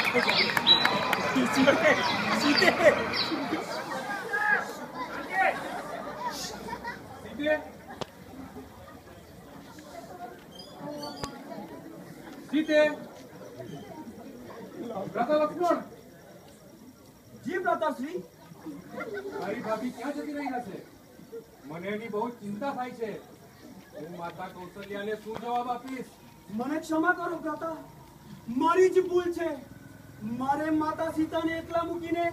सीते भ्राता लक्ष्मण जी भ्राताश्री મારી ભાભી ક્યાં જતી રહી છે? મને એની બહુ ચિંતા થાય છે. હું માતા કૌશલ્યાને શું જવાબ આપીશ? મને ક્ષમા કરો ભ્રાતા, મારી જ ભૂલ છે. મારે માતા સીતાને એકલા મૂકીને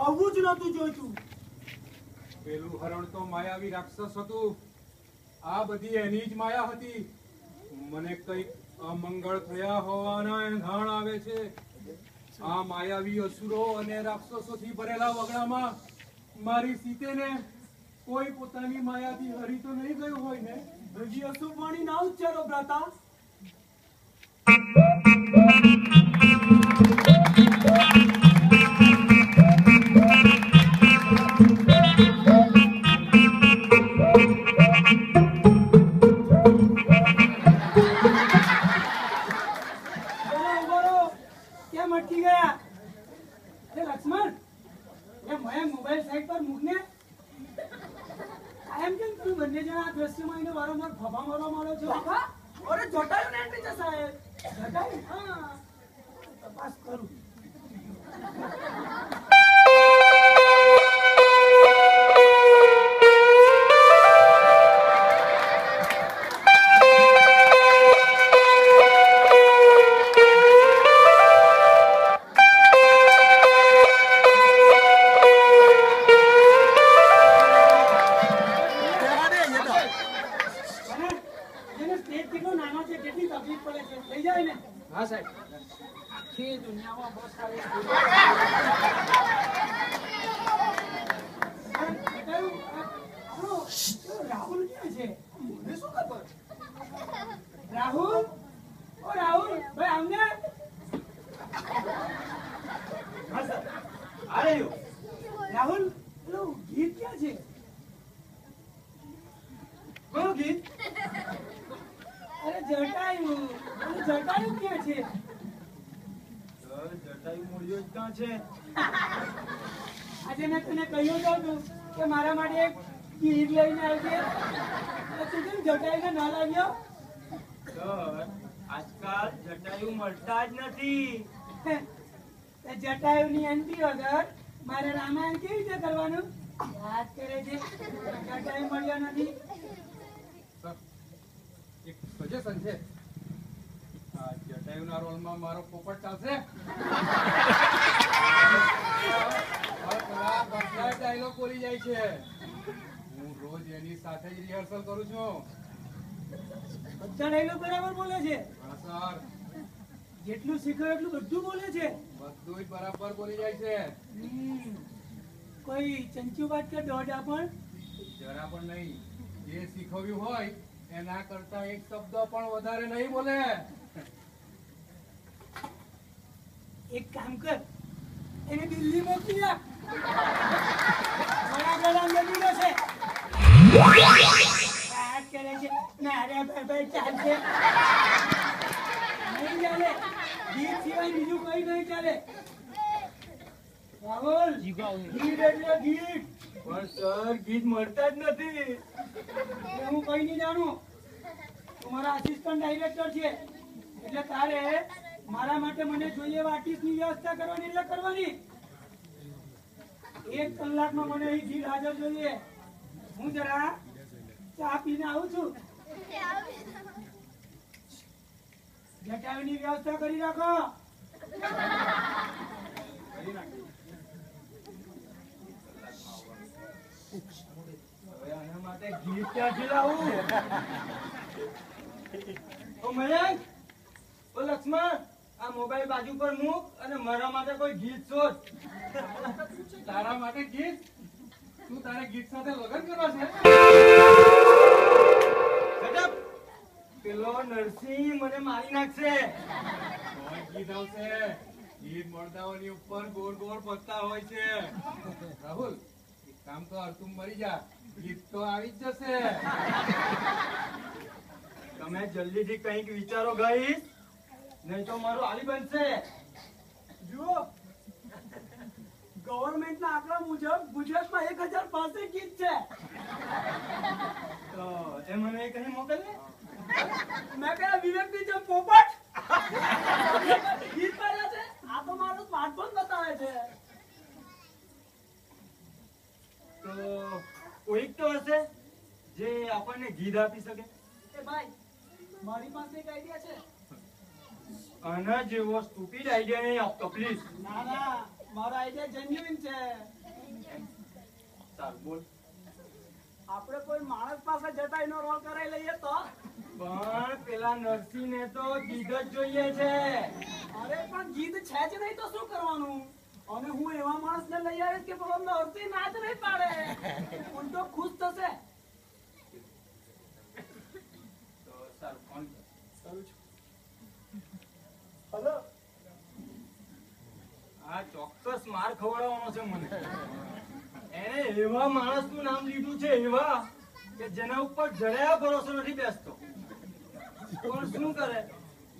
આવવું જ નહોતું જોઈતું. પેલું હરણ તો માયાવી રાક્ષસ હતું. આ બધી એની જ માયા હતી. મને કઈક અમંગળ થયા હોવાના એંધાણ આવે છે. આ માયાવી અસુરો અને રાક્ષસોથી ભરેલા વગડામાં મારી સીતેને કોઈ પોતાની માયાથી હરી તો નહીં ગયું હોય ને? હજી અશુભ વાણી ના ઉચ્ચારો ભ્રાતા. આજે મેં તને કહ્યું હતું કે મારા માટે એક ગીત લઈને આવજે. તું કેમ જટાયુને ના લાવ્યો? આજકાલ જટાયુ મળતા જ નથી. જટાયુની અંતિ વગર મારે રામાયણ કેવી રીતે કરવાનું? યાદ કરે છે જટાયુ મળ્યો નથી. એક સજેશન છે. જટાયુના રોલમાં મારો પોપટ ચાલશે? ડાયલોગ બોલી જાય છે. હું રોજ એની સાથે જ રિહર્સલ કરું છું. બધા ડાયલોગ બરાબર બોલે છે? હા સર. જેટલું શીખ્યો એટલું બધું બોલે છે? બધું જ બરાબર બોલી જાય છે. કોઈ ચંચુ વાત કે દોઢા પણ? જરા પણ નહીં. જે શીખવ્યું હોય એના કરતા એક શબ્દ પણ વધારે નહીં બોલે. એક કામ કર, એને દિલ્હી મોકલી આપ. વડાપ્રધાન બની જશે. વાત કરે છે મારે ભાઈ ચાલશે નહીં ચાલે. ગીત સિવાય બીજું કઈ નહીં ચાલે. રાહુલ, ગીત એટલે ગીત. પણ સર ગીત મળતા જ નથી. હું કઈ નહીં જાણું. તું મારા આસિસ્ટન્ટ ડાયરેક્ટર છે એટલે તારે મારા માટે મને જોઈએ એવા આર્ટિસ્ટની વ્યવસ્થા કરવાની એટલે કરવાની. 1 કલાકમાં મને અહીં ગીત હાજર જોઈએ. હું જરા ચા પીને આવું છું. જટાયુની વ્યવસ્થા કરી રાખો. આના માટે ગીત ક્યાંથી લાવું? ઓ મયંક, ઓ લક્ષ્મણ, આ મોબાઈલ બાજુ પર મૂક અને મારા માટે કોઈ ગીત શોધ. તારા માટે ગીત? તું તારે ગીત સાથે લગ્ન કરવા છે? પેલો નરસિંહ મને મારી નાખશે. ગીત આવશે. ગીત મળદાઓની ઉપર ગોળ ગોળ પત્તા હોય છે. રાહુલ, એક કામ કર, તું મરી જા. ગીત તો આવી જ જશે. તમે જલ્દીથી કંઈક વિચારો ગઈશ, નહીં તો મારું આલી બનશે. જુઓ ગવર્મેન્ટના આંકડા મુજબ ગુજરાતમાં 1000 ગીત છે. તો એ મને કઈ મોકલે. મેં કહ્યા વિવેકની જેમ પોપટ ગીત પાડ્યા છે. આ તો મારું સ્માર્ટફોન બતાવે છે. તો કોઈક તો હશે જે આપણને ગીત આપી શકે. એ ભાઈ મારી પાસે એક આઈડિયા છે. આના જેવો સ્ટુપિડ આઈડિયા નહીં આપતો પ્લીઝ. ના ના મારો આઈડિયા જેન્યુઇન છે. ચાલ બોલ. આપણે કોઈ માણસ પાસે જતા એનો રોલ કરાવી લઈએ તો. પણ પેલા નરસિંહને તો ગીત જ જોઈએ છે. અરે પણ ગીત છે જ નહીં તો શું કરવાનું? અને હું એવા માણસને લઈ આવીશ કે પેલો નરસિંહ નાચ નહીં પાડે. ઉલટો ખુશ થશે. તો સારું ફોન કરું છું. હલો આ ચોક્કસ માર ખવડાવવાનો છે મને. એને એવા માણસનું નામ લીધું છે એવા કે જેના ઉપર જરાય ભરોસો નથી બેસતો. પણ શું કરે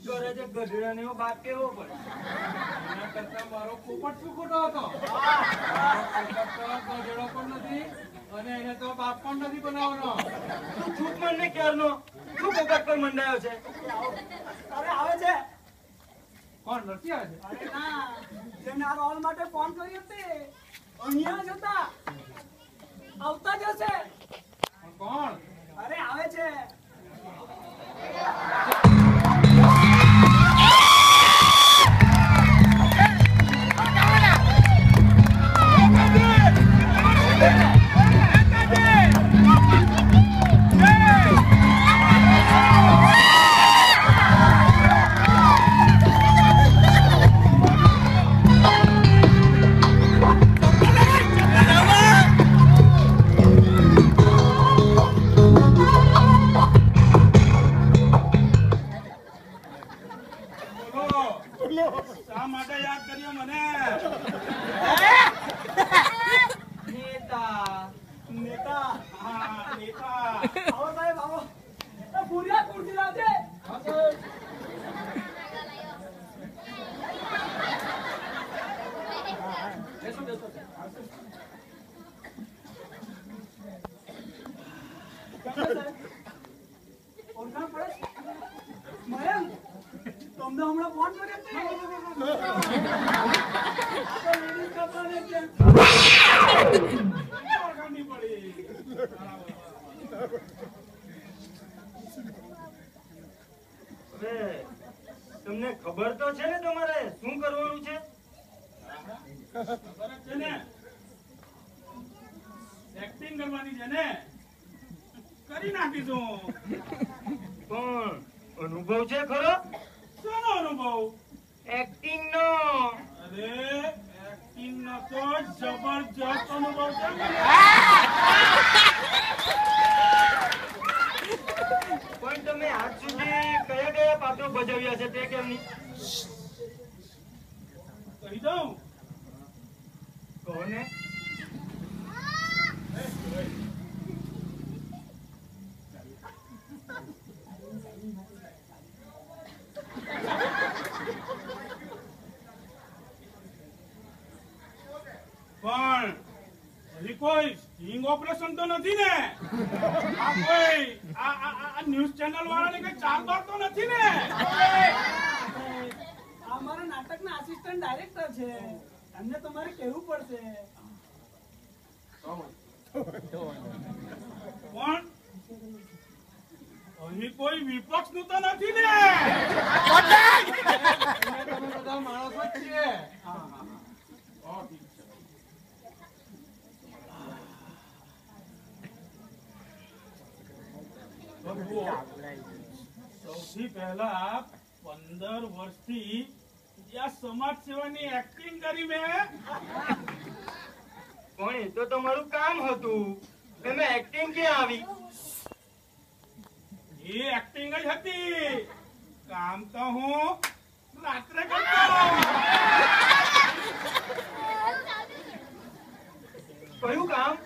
ઘરે જે ગધેડાને એવો બાપ કેવો પડે. એના કરતા મારો પોપટ શું ખોટો હતો? મારો પોપટ તો ગધેડો પણ નથી અને એને તો બાપ પણ નથી બનાવવાનો. તું ચૂપ મને ક્યારનો શું પોપટ પર મંડાયો છે. અરે આવે છે. કોણ નથી આવે છે? અરે ના જેને આ રોલ માટે ફોન કર્યો તે અહીંયા જ હતા. આવતા જ હશે. પણ કોણ? અરે આવે છે. શા માટે યાદ કર્યો મને? નેતા નેતા હા, નેતા. આવો સાહેબ આવો. એ ભૂરિયા ખુરશી લાવજે. બેસો બેસો. ઓળખાણ પડે? મયંક તમને હમણાં ફોન કર્યો તે? આ તો લેડીઝ કપડાને છે. ઓળખાણ નહીં પડી. હવે તમને ખબર તો છે ને તમારે શું કરવાનું છે. ખબર જ છે ને? એક્ટિંગ કરવાની છે ને? કરી નાખીશું. પણ અનુભવ છે ખરો શાનો અનુભવ? એક્ટિંગ નો. અરે એક્ટિંગ નો તો જબરજસ્ત અનુભવ છે મને. પણ તમે આજ સુધી કયા કયા પાત્રો ભજવ્યા છે તે કેમ નહીં કહી દઉં. કહો ને. પણ હજી કોઈ સ્ટિંગ ઓપરેશન તો નથી ને? આ કોઈ આ ન્યૂઝ ચેનલ વાળાને કઈ ચાર બાર તો નથી ને? આ મારા નાટકના આસિસ્ટન્ટ ડાયરેક્ટર છે. તમને તમારે કહેવું પડશે. પણ અહીં કોઈ વિપક્ષ નું તો નથી ને? તમે બધા માણસો જ છીએ. હા હા હા ઠીક છે. સૌથી પહેલા 15 વર્ષથી જ્યાં સમાજ સેવાની એક્ટિંગ કરી મેં. પણ એ તો તમારું કામ હતું. તમે એક્ટિંગ ક્યાં આવી. એ એક્ટિંગ જ હતી. કામ તો હું રાત્રે કરતો. કયું કામ.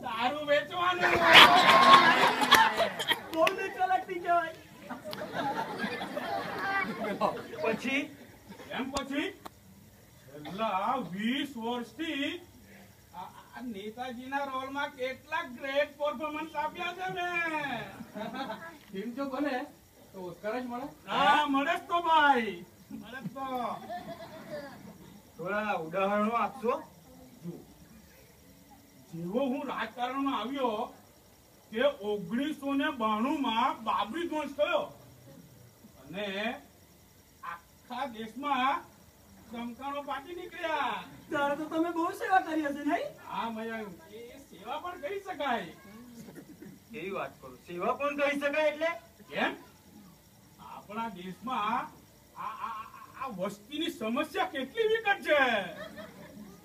દારૂ વેચવાનું. બહુ નેચરલ એક્ટિંગ કહેવાય. પછી એમ પછી છેલ્લા 20 વર્ષથી આ નેતાજીના રોલમાં કેટલા ગ્રેટ પરફોર્મન્સ આપ્યા છે મેં. ફિલ્મ જો બને તો ઓસ્કાર જ મળે. હા મળે જ તો ભાઈ, મળે જ તો. થોડા ઉદાહરણો આપશો? જુઓ, જેવો હું રાજકારણમાં આવ્યો કે 1992 માં બાબરી ધ્વંસ થયો અને આખા દેશમાં ચમકારો ફાટી નીકળ્યા. ત્યારે તો તમે બહુ સેવા કરી હશે નહીં? હા મયા, એ સેવા પણ કરી શકાય. કેવી વાત કરો, સેવા પણ કહી શકાય એટલે? કેમ? આપણા દેશમાં આ વસ્તીની સમસ્યા કેટલી વિકટ છે.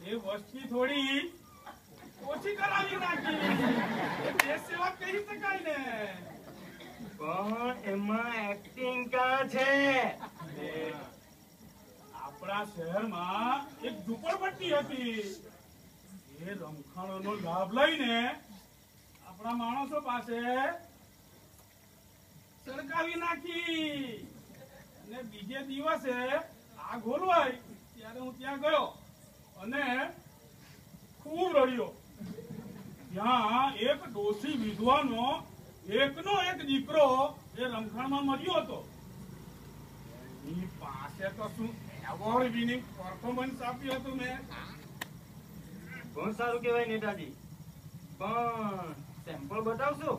એ વસ્તી થોડી ઓછી કરાવી નાખી, એ દેશ સેવા કહી શકાય ને. પણ એમાં એક્ટિંગ ક્યાં છે? આપણા શહેરમાં એક ઝૂંપડપટ્ટી હતી. એ રમખાણોનો લાભ લઈને આપણા માણસો પાસે સરકાવી નાખી અને બીજે દિવસે આગ હોલવાઈ ત્યારે હું ત્યાં ગયો અને ખૂબ રડ્યો. ત્યાં એક ડોશી વિધવાનો એકનો એક દીકરો એ રમખાણમાં મર્યો હતો. એની પાસે તો શું એવોર્ડ વિનિંગ પરફોર્મન્સ આપ્યું હતું મેં. બહુ સારું કહેવાય નેતાજી, પણ સેમ્પલ બતાવશો?